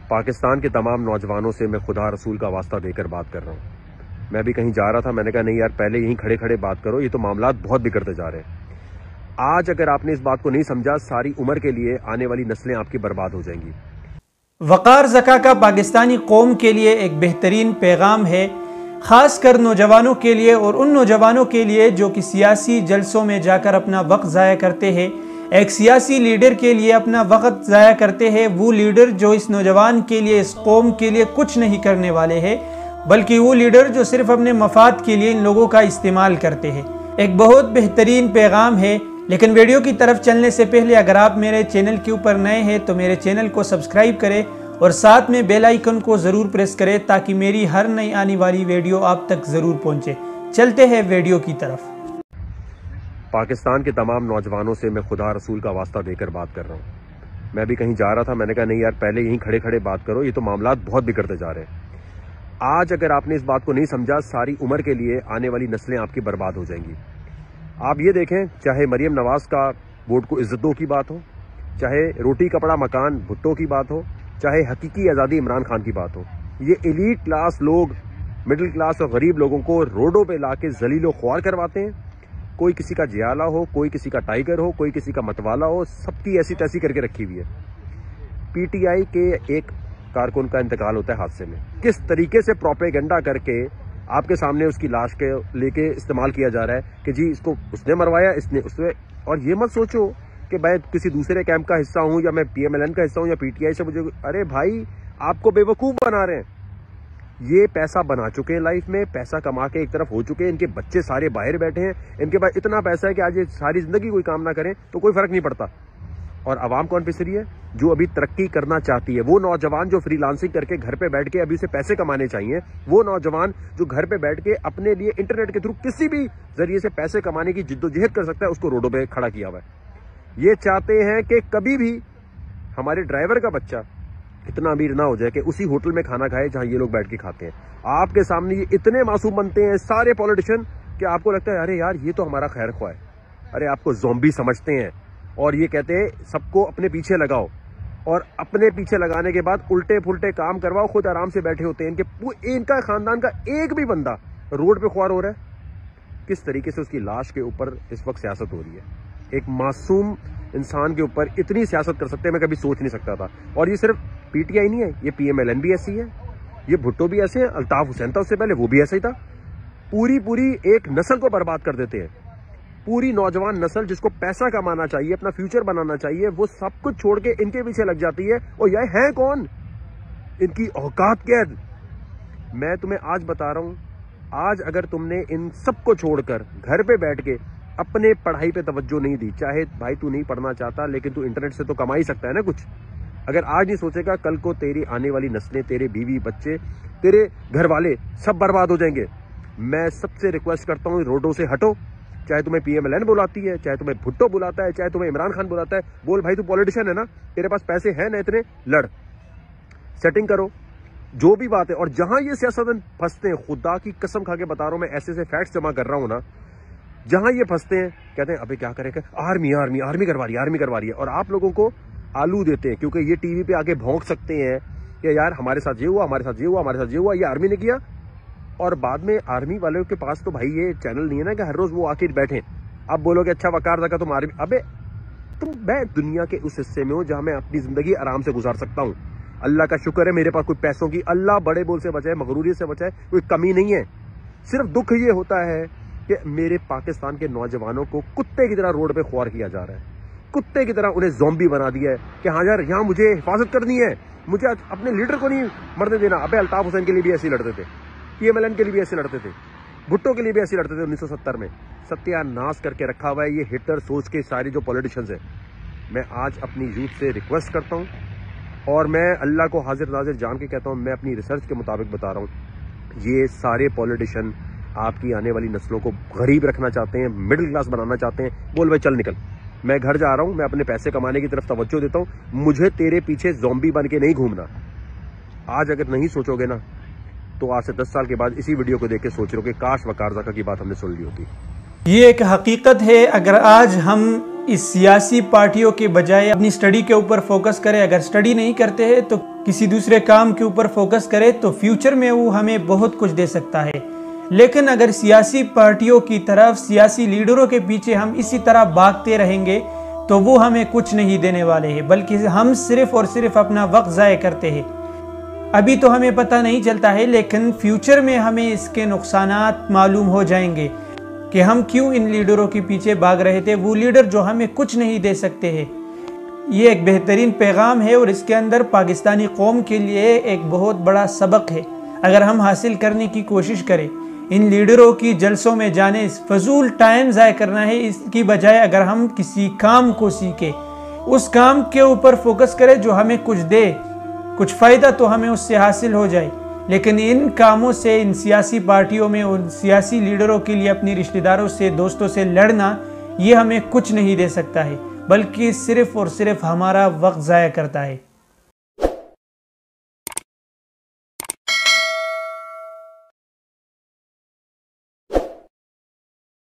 पाकिस्तान के तमाम नौजवानों से मैं खुदा रसूल का वास्ता देकर बात कर रहा हूँ। मैं भी कहीं जा रहा था, मैंने कहा नहीं यार पहले यहीं खड़े खड़े बात करो, ये तो मामलात बहुत बिगड़ते जा रहे हैं। आज अगर आपने इस बात को नहीं समझा, सारी उम्र के लिए आने वाली नस्लें आपकी बर्बाद हो जाएंगी। वक़ार ज़का का पाकिस्तानी कौम के लिए एक बेहतरीन पैगाम है, ख़ास कर नौजवानों के लिए और उन नौजवानों के लिए जो कि सियासी जलसों में जाकर अपना वक्त ज़ाया करते हैं। एक सियासी लीडर के लिए अपना वक्त ज़ाया करते हैं, वो लीडर जो इस नौजवान के लिए, इस कौम के लिए कुछ नहीं करने वाले हैं, बल्कि वो लीडर जो सिर्फ अपने मफाद के लिए इन लोगों का इस्तेमाल करते हैं। एक बहुत बेहतरीन पैगाम है। लेकिन वीडियो की तरफ चलने से पहले अगर आप मेरे चैनल के ऊपर नए हैं तो मेरे चैनल को सब्सक्राइब करें और साथ में बेल आइकन को ज़रूर प्रेस करें ताकि मेरी हर नई आने वाली वीडियो आप तक ज़रूर पहुंचे। चलते हैं वीडियो की तरफ। पाकिस्तान के तमाम नौजवानों से मैं खुदा रसूल का वास्ता देकर बात कर रहा हूँ। मैं भी कहीं जा रहा था, मैंने कहा नहीं यार पहले यहीं खड़े खड़े बात करो, ये तो मामलात बहुत बिगड़ते जा रहे हैं। आज अगर आपने इस बात को नहीं समझा, सारी उम्र के लिए आने वाली नस्लें आपकी बर्बाद हो जाएंगी। आप ये देखें, चाहे मरियम नवाज का वोट को इज्जत दो की बात हो, चाहे रोटी कपड़ा मकान भुट्टो की बात हो, चाहे हकीकी आज़ादी इमरान खान की बात हो, ये एलीट क्लास लोग मिडिल क्लास और गरीब लोगों को रोडों पे लाके जलीलो ख्वार करवाते हैं। कोई किसी का जियाला हो, कोई किसी का टाइगर हो, कोई किसी का मतवाला हो, सबकी ऐसी तैसी करके रखी हुई है। पीटीआई के एक कारकुन का इंतकाल होता है हादसे में, किस तरीके से प्रोपेगेंडा करके आपके सामने उसकी लाश के लेके इस्तेमाल किया जा रहा है कि जी इसको उसने मरवाया, इसने उसने। और ये मत सोचो कि मैं किसी दूसरे कैंप का हिस्सा हूं या मैं पीएमएलएन का हिस्सा हूं या पीटीआई से मुझे, अरे भाई आपको बेवकूफ बना रहे हैं। ये पैसा बना चुके हैं, लाइफ में पैसा कमा के एक तरफ हो चुके हैं, इनके बच्चे सारे बाहर बैठे हैं, इनके पास इतना पैसा है कि आज ये सारी जिंदगी कोई काम ना करें तो कोई फर्क नहीं पड़ता। और आवाम कौन पिस रही है? जो अभी तरक्की करना चाहती है, वो नौजवान जो फ्रीलांसिंग करके घर पे बैठ के अभी उसे पैसे कमाने चाहिए, वो नौजवान जो घर पे बैठ के अपने लिए इंटरनेट के थ्रू किसी भी जरिए से पैसे कमाने की जिद्दोजहद कर सकता है, उसको रोडों पे खड़ा किया हुआ है। ये चाहते हैं कि कभी भी हमारे ड्राइवर का बच्चा इतना अमीर ना हो जाए कि उसी होटल में खाना खाए जहां ये लोग बैठ के खाते हैं। आपके सामने ये इतने मासूम बनते हैं सारे पॉलिटिशियन कि आपको लगता है अरे यार ये तो हमारा खैर ख्वाह है। अरे आपको ज़ॉम्बी समझते हैं और ये कहते हैं सबको अपने पीछे लगाओ, और अपने पीछे लगाने के बाद उल्टे फुल्टे काम करवाओ, खुद आराम से बैठे होते हैं। इनका खानदान का एक भी बंदा रोड पे ख्वार हो रहा है। किस तरीके से उसकी लाश के ऊपर इस वक्त सियासत हो रही है। एक मासूम इंसान के ऊपर इतनी सियासत कर सकते हैं, मैं कभी सोच नहीं सकता था। और ये सिर्फ पीटीआई नहीं है, ये पीएमएलएन भी ऐसी है, ये भुट्टो भी ऐसे है, अल्ताफ हुसैन था उससे पहले, वो भी ऐसा ही था। पूरी एक नस्ल को बर्बाद कर देते हैं। पूरी नौजवान नस्ल जिसको पैसा कमाना चाहिए, अपना फ्यूचर बनाना चाहिए, वो सब कुछ छोड़ के इनके पीछे लग जाती है। और ये है कौन? इनकी औकात क्या है? मैं तुम्हें आज बता रहा हूं, आज अगर तुमने इन सबको छोड़कर घर पे बैठ के अपने पढ़ाई पे तवज्जो नहीं दी, चाहे भाई तू नहीं पढ़ना चाहता लेकिन तू इंटरनेट से तो कमा ही सकता है ना कुछ। अगर आज नहीं सोचेगा, कल को तेरी आने वाली नस्लें, तेरे बीवी बच्चे, तेरे घर वाले सब बर्बाद हो जाएंगे। मैं सबसे रिक्वेस्ट करता हूँ, रोडों से हटो। चाहे तुम्हें पीएमएलएन बुलाती है, चाहे तुम्हें भुट्टो बुलाता है, चाहे तुम्हें इमरान खान बुलाता है, बोल भाई तू पॉलिटिशियन है ना, तेरे पास पैसे हैं ना इतने, लड़, सेटिंग करो, जो भी बात है। और जहां ये सियासतदान फंसते हैं, खुदा की कसम खा के बता रहा हूं, मैं ऐसे फैक्ट्स जमा कर रहा हूं ना, जहां ये फंसते हैं कहते हैं अबे क्या करेगा, आर्मी करवा रही है। और आप लोगों को आलू देते हैं क्योंकि ये टीवी पे आके भौंक सकते हैं कि यार हमारे साथ ये हुआ, हमारे साथ ये हुआ, हमारे साथ ये हुआ, ये आर्मी ने किया। और बाद में आर्मी वालों के पास तो भाई ये चैनल नहीं है ना कि हर रोज वो आके बैठे। अब बोलोगे अच्छा वकार ज़का तुम आर्मी, अबे मैं दुनिया के उस हिस्से में हूं जहां मैं अपनी जिंदगी आराम से गुजार सकता हूं। अल्लाह का शुक्र है मेरे पास कोई पैसों की, अल्लाह बड़े बोल से बचाए, मगरूरी से बचाए, कोई कमी नहीं है। सिर्फ दुख ये होता है कि मेरे पाकिस्तान के नौजवानों को कुत्ते की तरह रोड पे ख्वार किया जा रहा है, कुत्ते की तरह उन्हें ज़ॉम्बी बना दिया है कि हाँ यार यहाँ मुझे हिफाजत करनी है, मुझे अपने लीडर को नहीं मरने देना। अबे अल्ताफ हुसैन के लिए भी ऐसे ही लड़ते थे, पीएमएलएन के लिए भी ऐसे लड़ते थे, भुट्टो के लिए भी ऐसे लड़ते थे 1970 में। सत्यानाश करके रखा हुआ है ये हिटलर सोच के सारे जो पॉलिटिशियंस हैं। मैं आज अपनी यूथ से रिक्वेस्ट करता हूँ और मैं अल्लाह को हाजिर नाजिर जान के कहता हूँ, मैं अपनी रिसर्च के मुताबिक बता रहा हूँ, ये सारे पॉलिटिशियन आपकी आने वाली नस्लों को गरीब रखना चाहते हैं, मिडिल क्लास बनाना चाहते हैं। बोल भाई चल निकल, मैं घर जा रहा हूँ, मैं अपने पैसे कमाने की तरफ तवज्जो देता हूँ, मुझे तेरे पीछे ज़ॉम्बी बन के नहीं घूमना। आज अगर नहीं सोचोगे ना तो आज से 10 साल के बाद इसी वीडियो को देख के सोच रहे हो कि काश वकार ज़का की बात हमने सुन ली होती। ये एक हकीकत है। अगर आज हम इस सियासी पार्टियों के बजाय अपनी स्टडी के ऊपर फोकस करें। अगर स्टडी नहीं करते हैं तो किसी दूसरे काम के ऊपर फोकस करें, तो फ्यूचर में वो हमें बहुत कुछ दे सकता है। लेकिन अगर सियासी पार्टियों की तरफ, सियासी लीडरों के पीछे हम इसी तरह भागते रहेंगे तो वो हमें कुछ नहीं देने वाले हैं, बल्कि हम सिर्फ और सिर्फ अपना वक्त ज़ाय करते हैं। अभी तो हमें पता नहीं चलता है, लेकिन फ्यूचर में हमें इसके नुकसानात मालूम हो जाएंगे कि हम क्यों इन लीडरों के पीछे भाग रहे थे, वो लीडर जो हमें कुछ नहीं दे सकते हैं। ये एक बेहतरीन पैगाम है और इसके अंदर पाकिस्तानी कौम के लिए एक बहुत बड़ा सबक है। अगर हम हासिल करने की कोशिश करें, इन लीडरों की जलसों में जाने, फजूल टाइम ज़ाय करना है, इसकी बजाय अगर हम किसी काम को सीखें, उस काम के ऊपर फोकस करें जो हमें कुछ दे, कुछ फ़ायदा तो हमें उससे हासिल हो जाए। लेकिन इन कामों से, इन सियासी पार्टियों में, उन सियासी लीडरों के लिए अपने रिश्तेदारों से, दोस्तों से लड़ना, ये हमें कुछ नहीं दे सकता है, बल्कि सिर्फ और सिर्फ हमारा वक्त ज़ाया करता है।